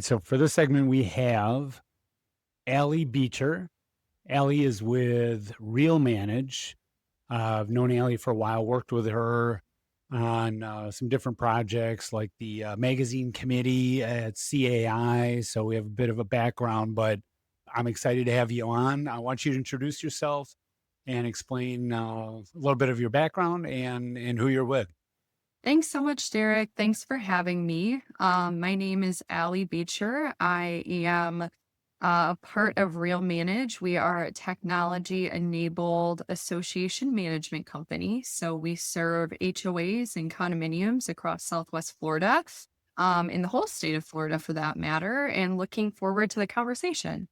So for this segment, we have Allie Beecher. Allie is with RealManage. I've known Allie for a while, worked with her on some different projects like the magazine committee at CAI. So we have a bit of a background, but I'm excited to have you on. I want you to introduce yourself and explain a little bit of your background and who you're with. Thanks so much, Derek. Thanks for having me. My name is Allie Beecher. I am part of RealManage. We are a technology-enabled association management company. So we serve HOAs and condominiums across Southwest Florida, in the whole state of Florida for that matter, and looking forward to the conversation.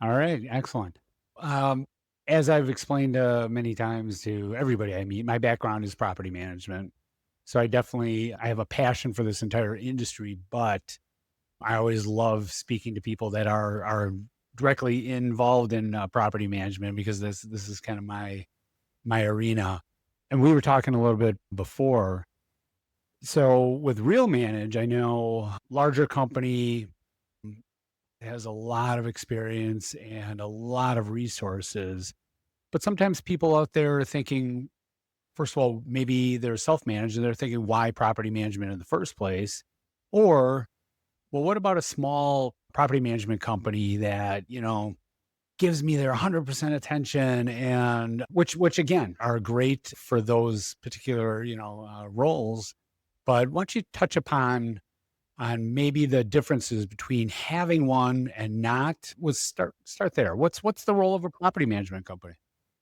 All right, excellent. Um, as I've explained many times to everybody I meet, my background is property management. So I have a passion for this entire industry, but I always love speaking to people that are directly involved in property management because this is kind of my arena. And we were talking a little bit before. So with Real Manage, I know larger company has a lot of experience and a lot of resources, but sometimes people out there are thinking, first of all, maybe they're self-managed and they're thinking, why property management in the first place? Or, well, what about a small property management company that, gives me their 100% attention and which again are great for those particular, roles. But why don't you touch on maybe the differences between having one and not was start there. What's the role of a property management company?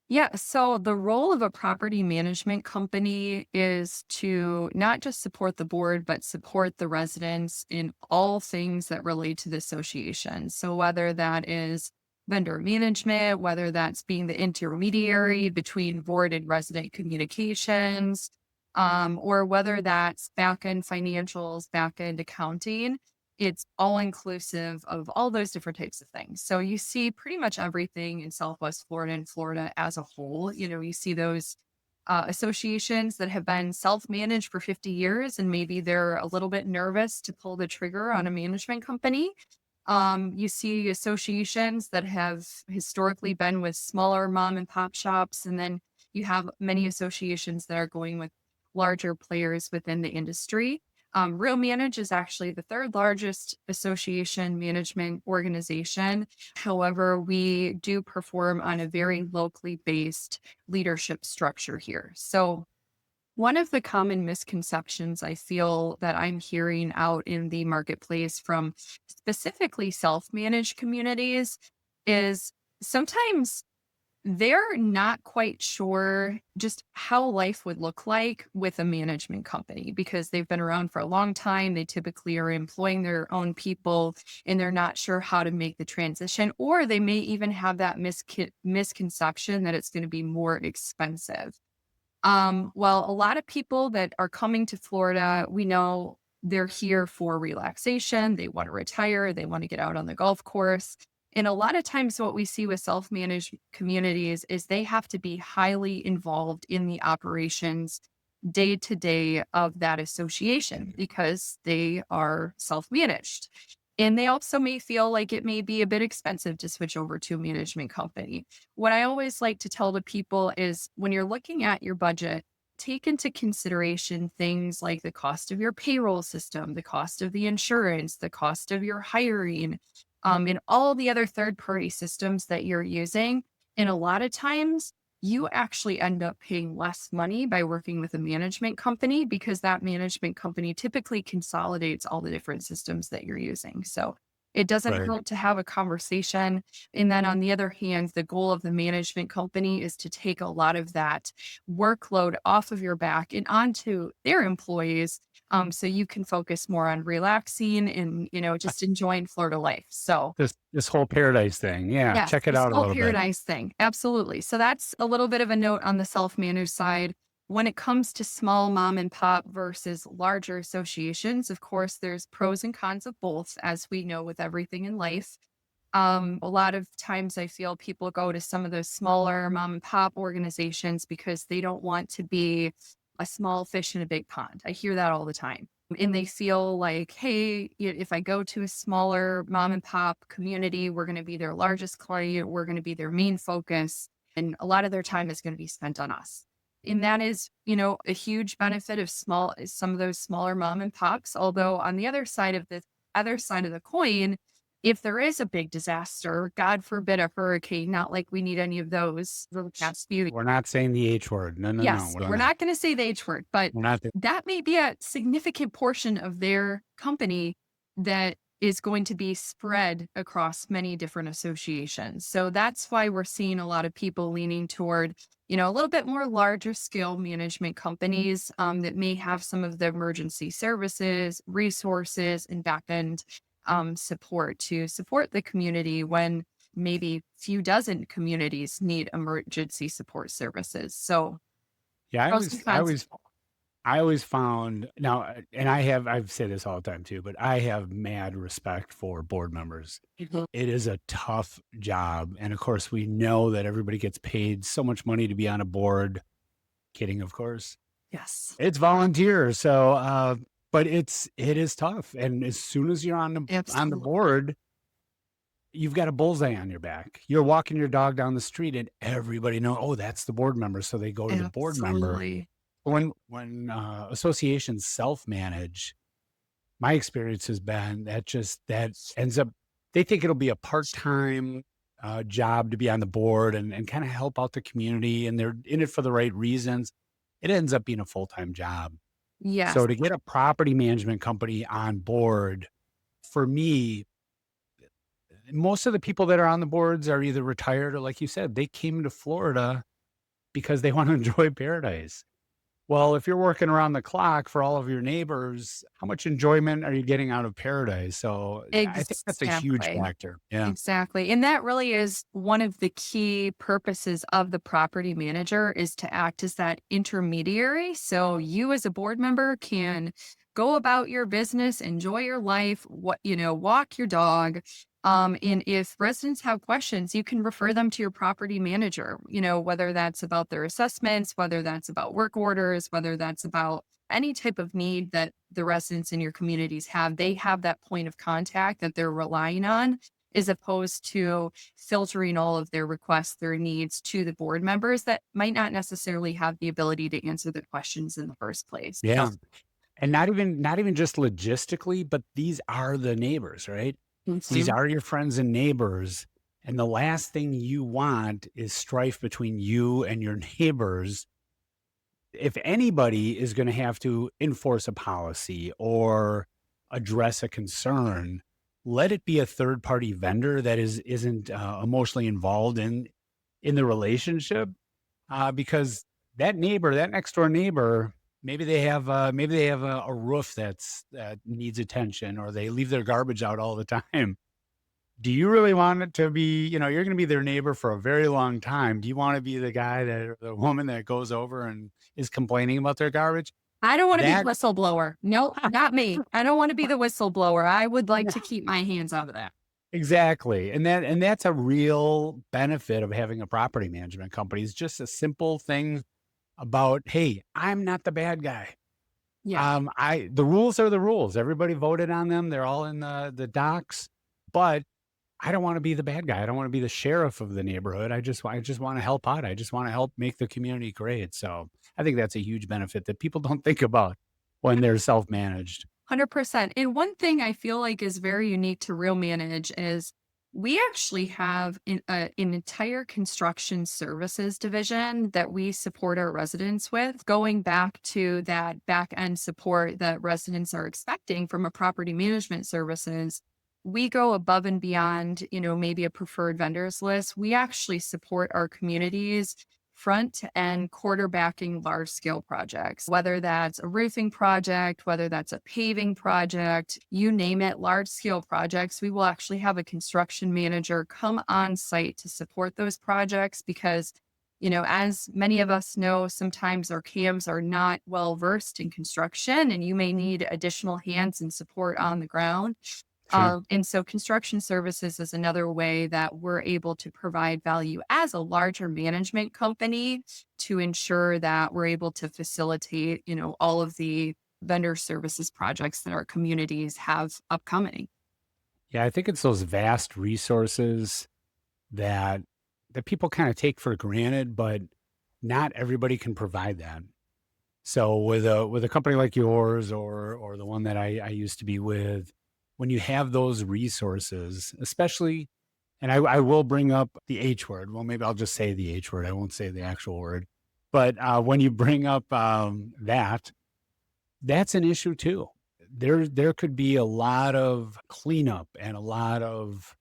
Yeah, so the role of a property management company is to not just support the board, but support the residents in all things that relate to the association. So whether that is vendor management, whether that's being the intermediary between board and resident communications, or whether that's back end financials, back end accounting, it's all inclusive of all those different types of things. So you see pretty much everything in Southwest Florida and Florida as a whole. You see those associations that have been self-managed for 50 years, and maybe they're a little bit nervous to pull the trigger on a management company. You see associations that have historically been with smaller mom and pop shops, and then you have many associations that are going with larger players within the industry. Real Manage is actually the third largest association management organization. However, we do perform on a very locally based leadership structure here. So, one of the common misconceptions I feel that I'm hearing out in the marketplace from specifically self managed communities is sometimes they're not quite sure just how life would look like with a management company because they've been around for a long time. They typically are employing their own people and they're not sure how to make the transition, or they may even have that misconception that it's going to be more expensive. Well, a lot of people that are coming to Florida, we know they're here for relaxation. They want to retire. They want to get out on the golf course. And a lot of times, what we see with self managed communities is they have to be highly involved in the operations day to day of that association because they are self managed. And they also may feel like it may be a bit expensive to switch over to a management company. What I always like to tell the people is when you're looking at your budget, take into consideration things like the cost of your payroll system, the cost of the insurance, the cost of your hiring, and all the other third party systems that you're using. And a lot of times, you actually end up paying less money by working with a management company because that management company typically consolidates all the different systems that you're using. So it doesn't Right. hurt to have a conversation. And then on the other hand, the goal of the management company is to take a lot of that workload off of your back and onto their employees. So you can focus more on relaxing and, just enjoying Florida life. So This whole paradise thing. Yeah, yes, check it this out a whole little bit. paradise thing. Absolutely. So that's a little bit of a note on the self-managed side. When it comes to small mom and pop versus larger associations, of course, there's pros and cons of both, as we know with everything in life. A lot of times I feel people go to some of those smaller mom and pop organizations because they don't want to be a small fish in a big pond. I hear that all the time. And they feel like, hey, if I go to a smaller mom and pop community, we're going to be their largest client, we're going to be their main focus, and a lot of their time is going to be spent on us. And that is, a huge benefit of some of those smaller mom and pops. Although on the other side of the coin, if there is a big disaster, God forbid a hurricane, not like we need any of those for the past few. We're not saying the H word. No, no, no. Yes, We're we're not. not going to say the H word, but We're not. that may be a significant portion of their company that is going to be spread across many different associations. So that's why we're seeing a lot of people leaning toward, a little bit more larger scale management companies that may have some of the emergency services, resources, and back end support to support the community when maybe few dozen communities need emergency support services. So Yeah, pros and cons. I always found now, and I've said this all the time too, but I have mad respect for board members. Mhm. It is a tough job. And of course, we know that everybody gets paid so much money to be on a board. Kidding, of course. Yes, It's volunteer. So, but it is tough. And as soon as you're on the absolutely. board, you've got a bullseye on your back. You're walking your dog down the street and everybody know, oh, that's the board member. So they go to the board member. Absolutely. When associations self-manage, my experience has been that ends up they think it'll be a part-time, job to be on the board and kinda help out the community, and they're in it for the right reasons. It ends up being a full-time job. So Yes. to get a property management company on board, for me, most of the people that are on the boards are either retired or like you said, they came to Florida because they wanna enjoy paradise. Well, if you're working around the clock for all of your neighbors, how much enjoyment are you getting out of paradise? So, I think that's a huge Exactly. factor. Yeah. Exactly. And that really is one of the key purposes of the property manager is to act as that intermediary. So you as a board member can go about your business, enjoy your life, walk your dog. And if residents have questions, you can refer them to your property manager, whether that's about their assessments, whether that's about work orders, whether that's about any type of need that the residents in your communities have, they have that point of contact that they're relying on, as opposed to filtering all of their requests, their needs to the board members that might not necessarily have the ability to answer the questions in the first place. So, Yeah. And not even just logistically, but these are the neighbors, right? These mhm. are your friends and neighbors. And the last thing you want is strife between you and your neighbors. If anybody is gonna have to enforce a policy or address a concern, let it be a third party vendor that isn't, emotionally involved in the relationship, because that neighbor, that next door neighbor, maybe they have a roof that needs attention or they leave their garbage out all the time. Do you really want it to be, you're gonna be their neighbor for a very long time. Do you wanna be the guy that or the woman that goes over and is complaining about their garbage? I don't want to be the That whistleblower. Nope, not me. I don't want to be the whistleblower. I would like to keep my hands out of that. exactly, and that's a real benefit of having a property management company. It's just a simple thing about, "Hey, I'm not the bad guy." Yeah. I the rules are the rules. Everybody voted on them. They're all in the docs, but I don't wanna be the bad guy. I don't wanna be the sheriff of the neighborhood. I just wanna help out. I just wanna help make the community great. So, I think that's a huge benefit that people don't think about when they're self-managed. 100%. And one thing I feel like is very unique to RealManage is we actually have an entire construction services division that we support our residents with, going back to that back end support that residents are expecting from a property management services. We go above and beyond, maybe a preferred vendors list. We actually support our communities front to end quarterbacking large scale projects, whether that's a roofing project, whether that's a paving project, you name it, large scale projects. We will actually have a construction manager come on site to support those projects because, as many of us know, sometimes our CAMs are not well versed in construction and you may need additional hands and support on the ground. Sure. And so construction services is another way that we're able to provide value as a larger management company to ensure that we're able to facilitate, all of the vendor services projects that our communities have upcoming. Yeah, I think it's those vast resources that people kind of take for granted, but not everybody can provide that. So with a company like yours or the one that I used to be with, when you have those resources, especially, and I will bring up the H word. Well, maybe I'll just say the H word. I won't say the actual word. But when you bring up that's an issue too. There could be a lot of cleanup and a lot of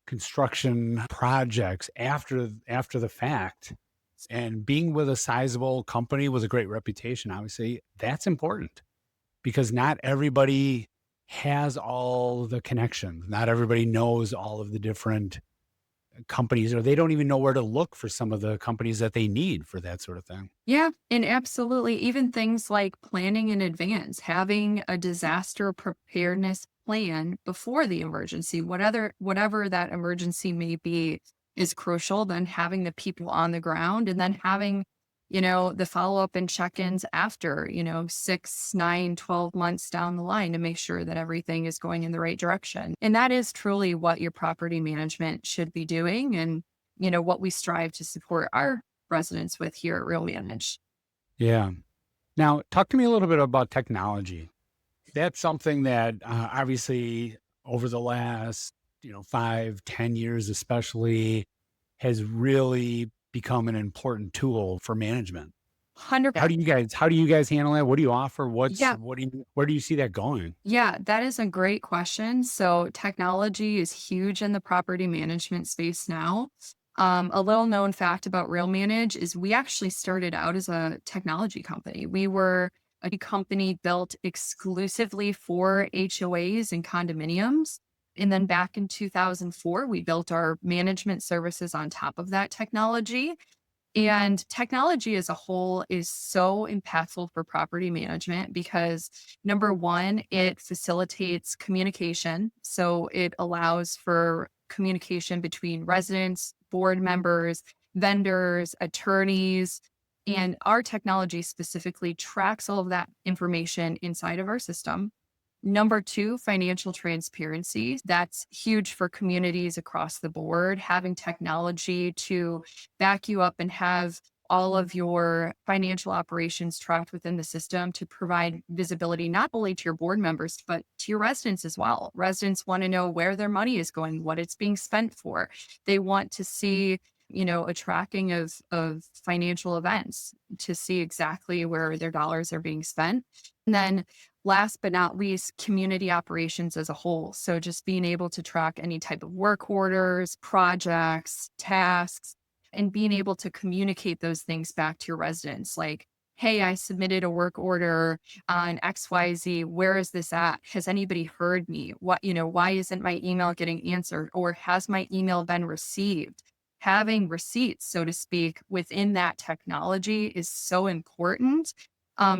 construction projects after the fact, and being with a sizable company with a great reputation, obviously, that's important because not everybody has all the connections. Not everybody knows all of the different companies, or they don't even know where to look for some of the companies that they need for that sort of thing. Yeah, and absolutely. Even things like planning in advance, having a disaster preparedness plan before the emergency, whatever that emergency may be, is crucial. Then having the people on the ground and then having, the follow-up and check-ins after, 6, 9, 12 months down the line to make sure that everything is going in the right direction. And that is truly what your property management should be doing and, what we strive to support our residents with here at RealManage. Yeah. Now, talk to me a little bit about technology. That's something that obviously over the last 5, 10 years, especially, has really become an important tool for management. 100. How do you guys handle that? What do you offer? Yeah. Where do you see that going? Yeah, that is a great question. So technology is huge in the property management space now. A little known fact about RealManage is we actually started out as a technology company. We were a company built exclusively for HOAs and condominiums. And then back in 2004, we built our management services on top of that technology. And technology as a whole is so impactful for property management because number one, it facilitates communication. So it allows for communication between residents, board members, vendors, attorneys. And our technology specifically tracks all of that information inside of our system. Number two, financial transparency. That's huge for communities across the board. Having technology to back you up and have all of your financial operations tracked within the system to provide visibility, not only to your board members, but to your residents as well. Residents want to know where their money is going, what it's being spent for. They want to see, a tracking of financial events to see exactly where their dollars are being spent. And then last but not least, community operations as a whole. So just being able to track any type of work orders, projects, tasks, and being able to communicate those things back to your residents. Like, hey, I submitted a work order on XYZ. Where is this at? Has anybody heard me? Why isn't my email getting answered? Or has my email been received? Having receipts, so to speak, within that technology is so important.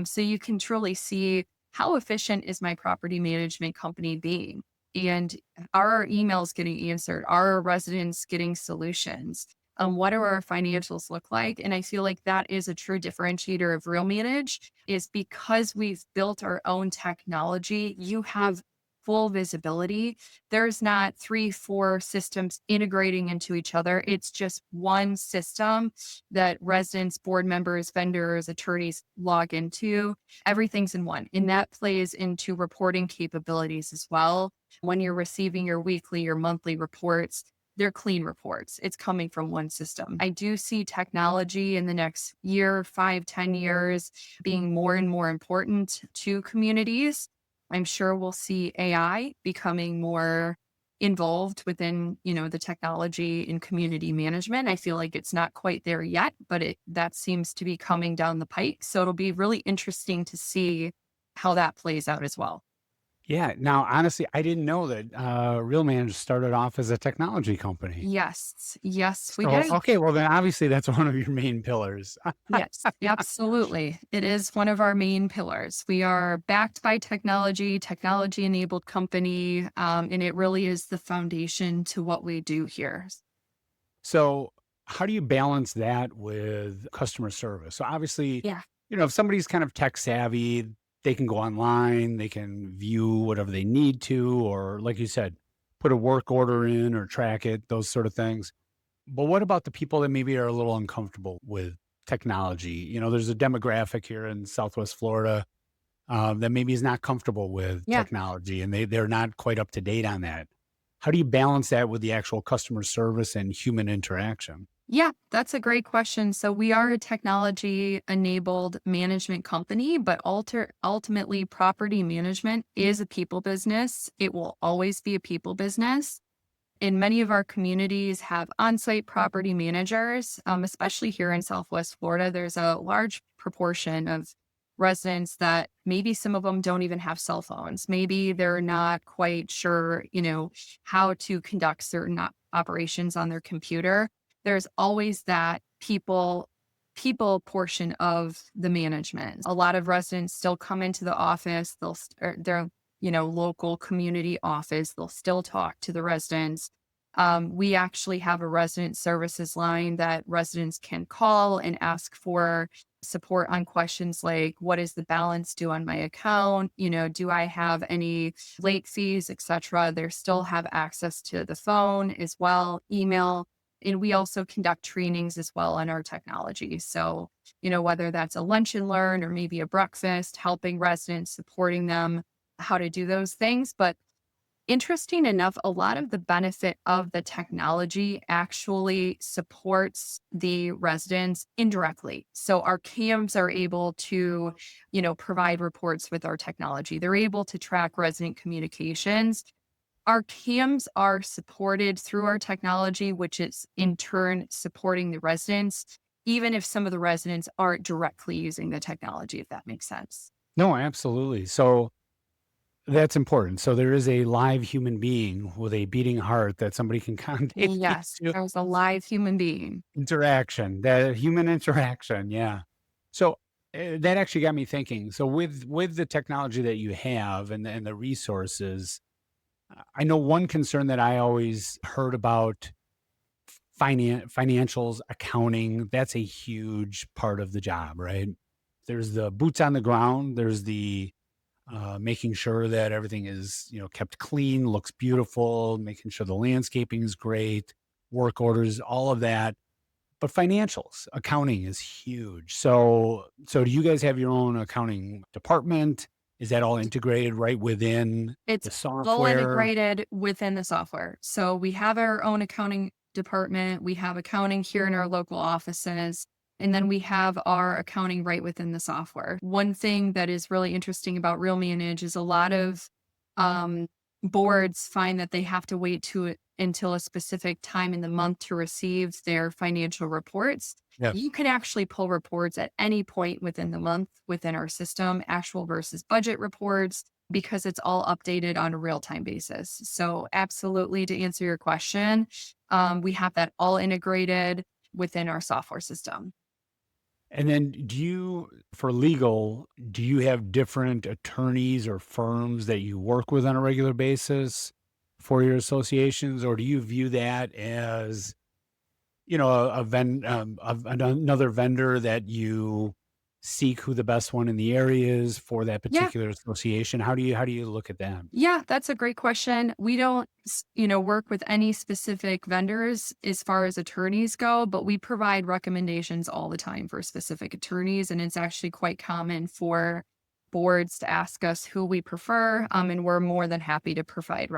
So you can truly see how efficient is my property management company being? And are our emails getting answered? Are our residents getting solutions? What do our financials look like? And I feel like that is a true differentiator of RealManage is because we've built our own technology, you have full visibility. There's not 3, 4 systems integrating into each other. It's just one system that residents, board members, vendors, attorneys log into. Everything's in one. And that plays into reporting capabilities as well. When you're receiving your weekly or monthly reports, they're clean reports. It's coming from one system. I do see technology in the next year, 5, 10 years being more and more important to communities. I'm sure we'll see AI becoming more involved within, the technology in community management. I feel like it's not quite there yet, but that seems to be coming down the pike. So it'll be really interesting to see how that plays out as well. Yeah. Now, honestly, I didn't know that RealManage started off as a technology company. Yes. Yes, we So, did. okay, well then obviously that's one of your main pillars. Yes, absolutely. It is one of our main pillars. We are backed by technology enabled company, and it really is the foundation to what we do here. So, how do you balance that with customer service? So, obviously, Yeah. if somebody's kind of tech savvy, they can go online, they can view whatever they need to, or like you said, put a work order in or track it, those sort of things. But what about the people that maybe are a little uncomfortable with technology? There's a demographic here in Southwest Florida that maybe is not comfortable with Yeah. technology and they're not quite up to date on that. How do you balance that with the actual customer service and human interaction? Yeah, that's a great question. So we are a technology enabled management company, but ultimately property management is a people business. It will always be a people business. And many of our communities have on-site property managers, especially here in Southwest Florida. There's a large proportion of residents that maybe some of them don't even have cell phones. Maybe they're not quite sure, how to conduct certain operations on their computer. There's always that people portion of the management. A lot of residents still come into the office. They're local community office. They'll still talk to the residents. We actually have a resident services line that residents can call and ask for support on questions like, what is the balance due on my account? Do I have any late fees, etc.? They still have access to the phone as well, email. And we also conduct trainings as well on our technology. So, whether that's a lunch and learn or maybe a breakfast, helping residents, supporting them how to do those things. But interesting enough, a lot of the benefit of the technology actually supports the residents indirectly. So our CAMs are able to, provide reports with our technology. They're able to track resident communications. Our CAMs are supported through our technology, which is in turn supporting the residents, even if some of the residents aren't directly using the technology, if that makes sense. No, absolutely. So that's important. So there is a live human being with a beating heart that somebody can contact Yes, to there's a live human being. interaction, that human interaction. Yeah. So that actually got me thinking. So with the technology that you have and the resources, I know one concern that I always heard about financials, accounting, that's a huge part of the job, right? There's the boots on the ground, there's the making sure that everything is, kept clean, looks beautiful, making sure the landscaping is great, work orders, all of that. But financials, accounting is huge. So do you guys have your own accounting department? Is that all integrated right within It's the all software? integrated within the software. So we have our own accounting department. We have accounting here in our local offices. And then we have our accounting right within the software. One thing that is really interesting about RealManage is a lot of um, boards find that they have to wait until a specific time in the month to receive their financial reports. Yes. You can actually pull reports at any point within the month within our system, actual versus budget reports, because it's all updated on a real time basis. So, absolutely, to answer your question, we have that all integrated within our software system. And then for legal, do you have different attorneys or firms that you work with on a regular basis for your associations? Or do you view that as, another vendor that you seek who the best one in the area is for that Yeah, particular association? How do you look at that? yeah, that's a great question. We don't, work with any specific vendors as far as attorneys go, but we provide recommendations all the time for specific attorneys. And it's actually quite common for boards to ask us who we prefer. And we're more than happy to provide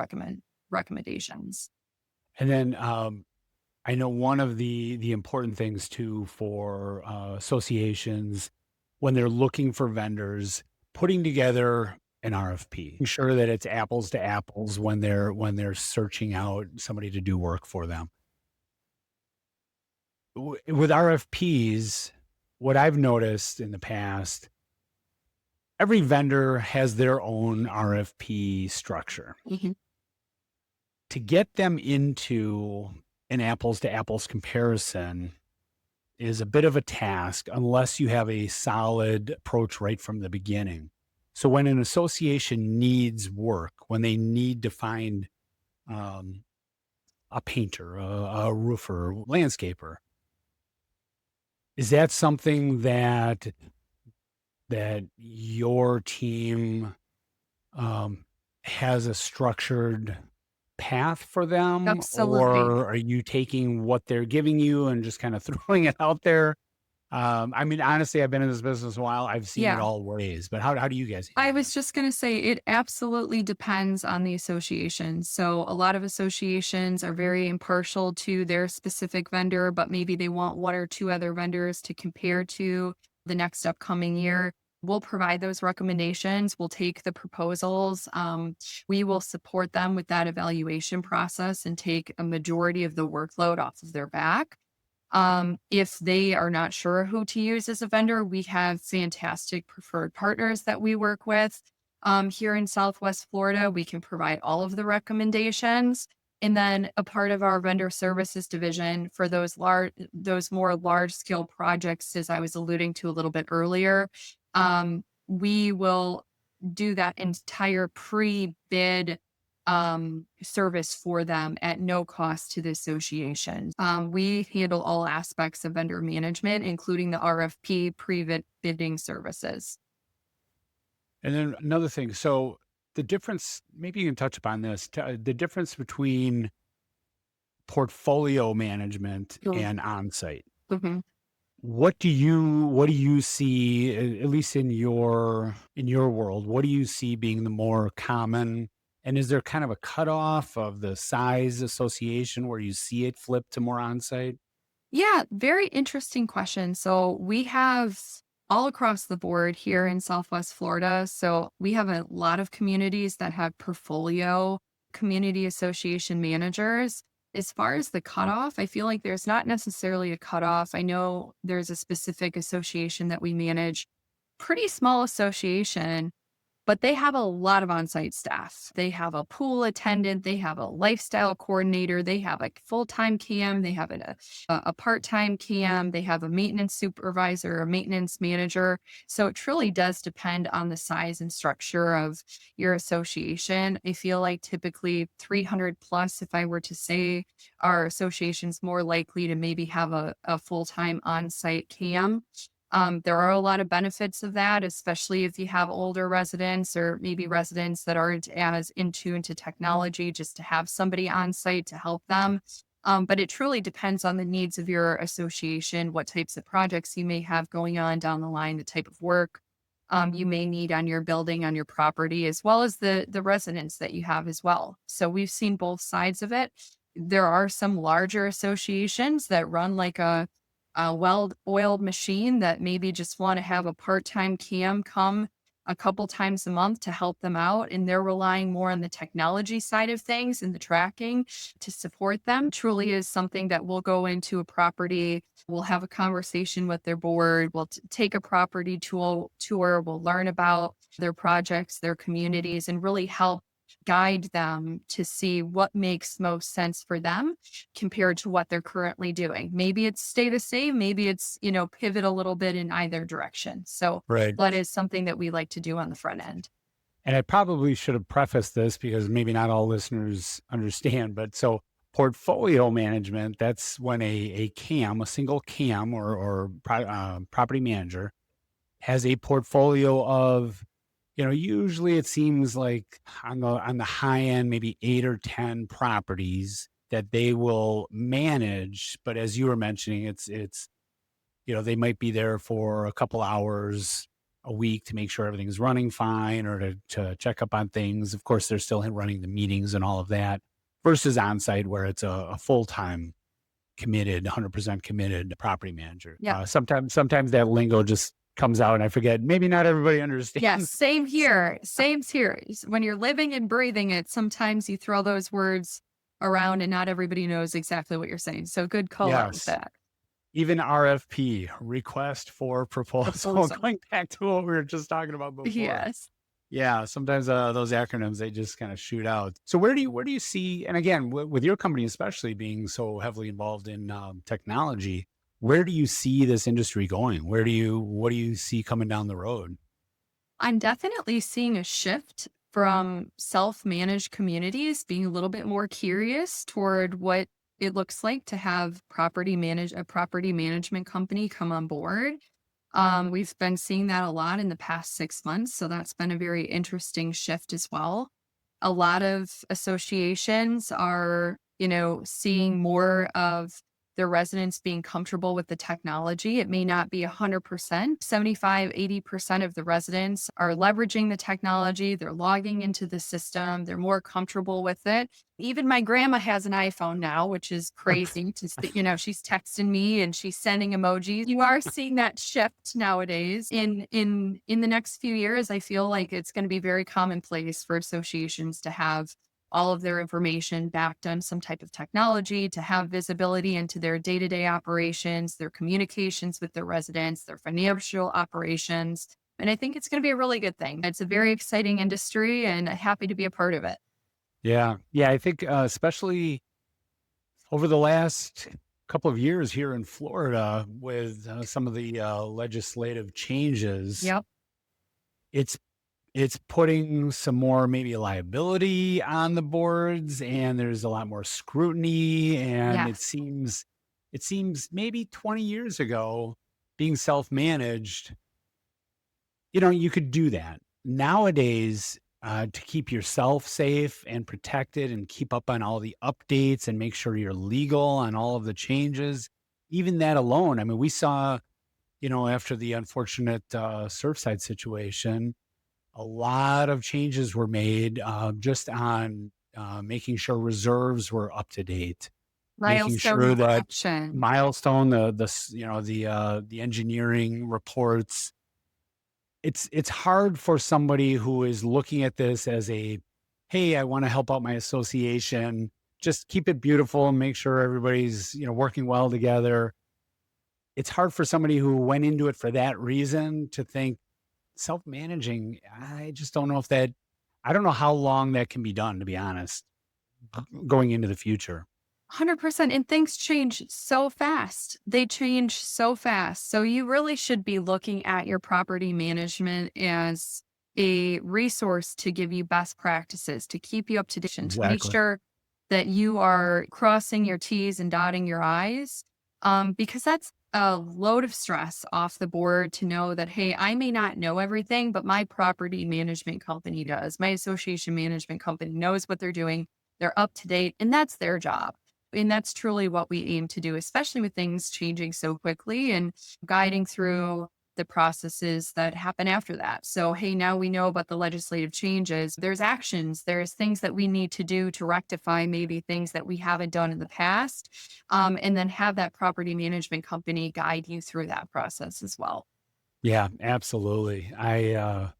recommendations. And then I know one of the important things too for associations when they're looking for vendors, putting together an RFP, ensure that it's apples to apples when they're searching out somebody to do work for them. With RFPs, what I've noticed in the past, every vendor has their own RFP structure. Mhm. To get them into an apples to apples comparison is a bit of a task unless you have a solid approach right from the beginning. So when an association needs work, when they need to find um, a painter, a roofer, landscaper, is that something that that your team um, has a structured path for them, Absolutely. or are you taking what they're giving you and just kind of throwing it out there? I mean, honestly, I've been in this business a while. I've seen it Yeah. all ways, but how do you guys I handle it? was just going to say it absolutely depends on the association. So, a lot of associations are very impartial to their specific vendor, but maybe they want one or two other vendors to compare to the next upcoming year. We'll provide those recommendations. We'll take the proposals. We will support them with that evaluation process and take a majority of the workload off of their back. If they are not sure who to use as a vendor, we have fantastic preferred partners that we work with. Here in Southwest Florida, we can provide all of the recommendations. And then a part of our vendor services division for those more large scale projects, as I was alluding to a little bit earlier, we will do that entire pre-bid service for them at no cost to the association. We handle all aspects of vendor management, including the RFP pre-bidding services. And then another thing, so the difference, maybe you can touch upon this, the difference between portfolio management Mm. and on-site. Mhm. What do you see, at least in your world, what do you see being the more common? And is there kind of a cutoff of the size association where you see it flip to more on-site? Yeah, very interesting question. So we have all across the board here in Southwest Florida. So we have a lot of communities that have portfolio community association managers. As far as the cutoff, I feel like there's not necessarily a cutoff. I know there's a specific association that we manage, pretty small association, but they have a lot of on-site staff. They have a pool attendant, they have a lifestyle coordinator, they have a full-time CAM, they have a part-time CAM, they have a maintenance supervisor, a maintenance manager. So it truly does depend on the size and structure of your association. I feel like typically 300 plus, if I were to say, our association's more likely to maybe have a full-time on-site CAM. There are a lot of benefits of that, especially if you have older residents or maybe residents that aren't as in tune to technology, just to have somebody on site to help them. But it truly depends on the needs of your association, what types of projects you may have going on down the line, the type of work you may need on your building, on your property, as well as the residents that you have as well. So we've seen both sides of it. There are some larger associations that run like a well-oiled machine that maybe just want to have a part-time CAM come a couple times a month to help them out. And they're relying more on the technology side of things and the tracking to support them. Truly is something that we'll go into a property. We'll have a conversation with their board. We'll take a property tour. We'll learn about their projects, their communities, and really help guide them to see what makes most sense for them compared to what they're currently doing. Maybe it's stay the same, maybe it's, pivot a little bit in either direction. So Right. that is something that we like to do on the front end. And I probably should have prefaced this because maybe not all listeners understand, but so portfolio management, that's when a CAM, a single CAM or property manager has a portfolio of, usually it seems like on the high end, maybe 8 or 10 properties that they will manage. But as you were mentioning, it's they might be there for a couple hours a week to make sure everything's running fine or to check up on things. Of course, they're still running the meetings and all of that versus on site where it's a full time committed, 100% committed property manager. Yeah. Sometimes that lingo just comes out and I forget. Maybe not everybody Yes. understands. Same here. Same here. When you're living and breathing it, sometimes you throw those words around and not everybody knows exactly what you're saying. So good call out with Yes. that Even RFP, request for proposal, proposal. going back to what we were just talking about before. Yes. Yeah, sometimes those acronyms they just kind of shoot out. So where do you see? And again, with your company especially being so heavily involved in technology, where do you see this industry going? What do you see coming down the road? I'm definitely seeing a shift from self-managed communities being a little bit more curious toward what it looks like to have a property management company come on board. We've been seeing that a lot in the past 6 months. So that's been a very interesting shift as well. A lot of associations are, seeing more of their residents being comfortable with the technology. It may not be 100%. 75, 80% of the residents are leveraging the technology. They're logging into the system. They're more comfortable with it. Even my grandma has an iPhone now, which is crazy she's texting me and she's sending emojis. You are seeing that shift nowadays. In the next few years, I feel like it's going to be very commonplace for associations to have all of their information backed on some type of technology, to have visibility into their day-to-day operations, their communications with their residents, their financial operations. And I think it's going to be a really good thing. It's a very exciting industry and happy to be a part of it. Yeah. Yeah. I think, especially over the last couple of years here in Florida with some of the legislative changes, Yep. it's it's putting some more maybe liability on the boards, and there's a lot more scrutiny, and Yes. it seems maybe 20 years ago, being self-managed, you could do that. Nowadays, to keep yourself safe and protected and keep up on all the updates and make sure you're legal on all of the changes, even that alone, I mean, we saw, after the unfortunate Surfside situation, a lot of changes were made just on making sure reserves were up to date, making Milestone sure that correction. milestone, the engineering reports. It's hard for somebody who is looking at this as a, hey, I want to help out my association. Just keep it beautiful and make sure everybody's working well together. It's hard for somebody who went into it for that reason to think self-managing. I just don't know if that. I don't know how long that can be done, to be honest, going into the future. 100%. And things change so fast. They change so fast. So you really should be looking at your property management as a resource to give you best practices, to keep you up to date, and to make Exactly. sure that you are crossing your T's and dotting your I's. Because that's a load of stress off the board to know that, hey, I may not know everything, but my property management company does. My association management company knows what they're doing. They're up to date, and that's their job. And that's truly what we aim to do, especially with things changing so quickly and guiding through the processes that happen after that. So, hey, now we know about the legislative changes. There's actions, there's things that we need to do to rectify maybe things that we haven't done in the past. And then have that property management company guide you through that process as well. Yeah, absolutely. I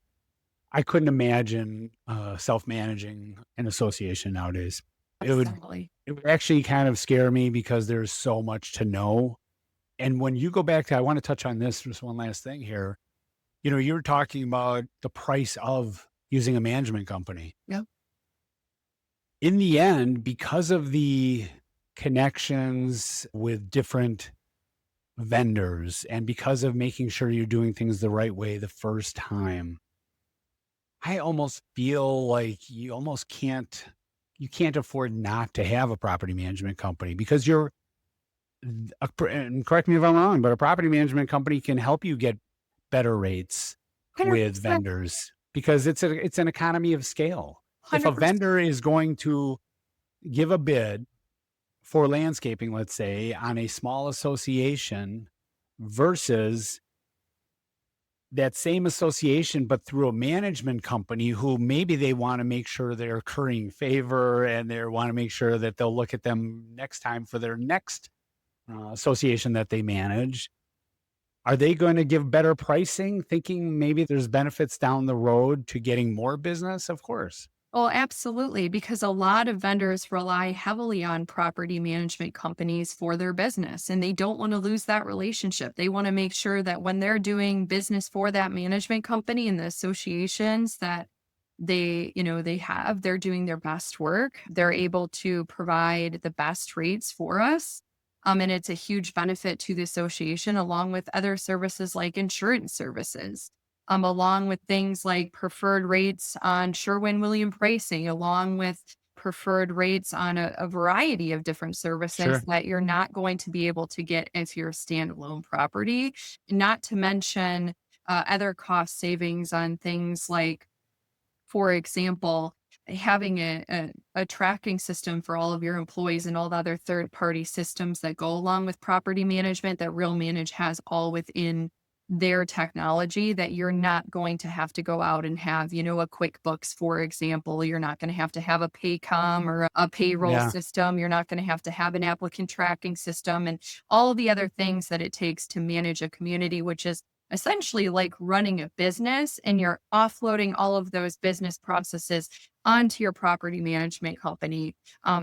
couldn't imagine self-managing an association nowadays. It would Exactly. it would actually kind of scare me because there's so much to know. And when you go back to, I want to touch on this, just one last thing here. You're talking about the price of using a management company. Yep. In the end, because of the connections with different vendors and because of making sure you're doing things the right way the first time, I almost feel like you can't afford not to have a property management company because and correct me if I'm wrong, but a property management company can help you get better rates with 100%. vendors because it's an economy of scale. If a 100%. vendor is going to give a bid for landscaping, let's say, on a small association versus that same association, but through a management company who maybe they want to make sure they're currying favor and they want to make sure that they'll look at them next time for their next association that they manage. Are they going to give better pricing, thinking maybe there's benefits down the road to getting more business? Of course. Well, absolutely, because a lot of vendors rely heavily on property management companies for their business, and they don't want to lose that relationship. They want to make sure that when they're doing business for that management company and the associations that they're doing their best work. They're able to provide the best rates for us. And it's a huge benefit to the association, along with other services like insurance services, along with things like preferred rates on Sherwin William pricing, along with preferred rates on a variety of different services Sure. that you're not going to be able to get if you're a standalone property. Not to mention other cost savings on things like, for example, having a tracking system for all of your employees and all the other third party systems that go along with property management that RealManage has all within their technology that you're not going to have to go out and have, a QuickBooks, for example. You're not going to have a Paycom or a payroll Yeah. system. You're not going to have an applicant tracking system and all of the other things that it takes to manage a community, which is essentially like running a business, and you're offloading all of those business processes onto your property management company.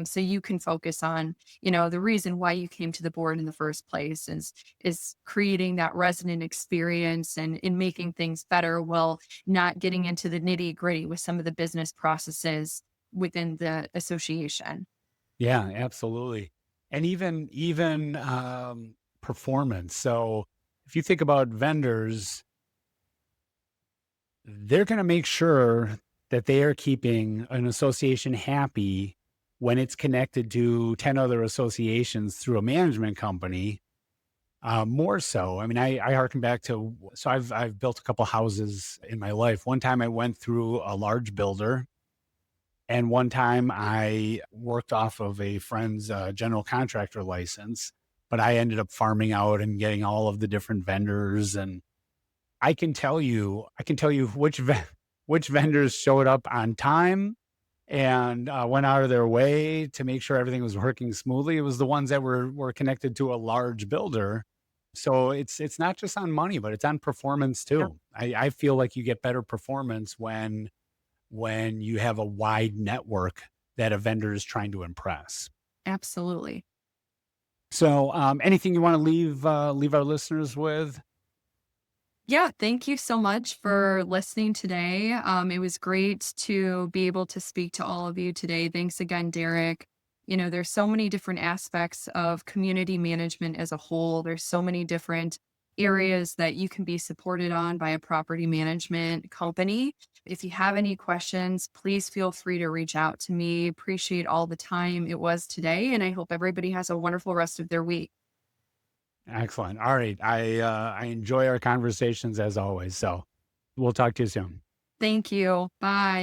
So you can focus on, the reason why you came to the board in the first place is creating that resident experience and in making things better while not getting into the nitty gritty with some of the business processes within the association. Yeah, absolutely. And even performance. So if you think about vendors, they're going to make sure that they are keeping an association happy when it's connected to 10 other associations through a management company. More so. I mean, I harken back to, so I've built a couple houses in my life. One time I went through a large builder, and one time I worked off of a friend's general contractor license, but I ended up farming out and getting all of the different vendors. And I can tell you which vendors showed up on time and went out of their way to make sure everything was working smoothly. It was the ones that were connected to a large builder. So it's not just on money, but it's on performance too. I feel like you get better performance when you have a wide network that a vendor is trying to impress. Absolutely. So, anything you want to leave our listeners with? Yeah, thank you so much for listening today. It was great to be able to speak to all of you today. Thanks again, Derek. There's so many different aspects of community management as a whole. There's so many different areas that you can be supported on by a property management company. If you have any questions, please feel free to reach out to me. Appreciate all the time it was today, and I hope everybody has a wonderful rest of their week. Excellent. All right. I enjoy our conversations as always. So we'll talk to you soon. Thank you. Bye.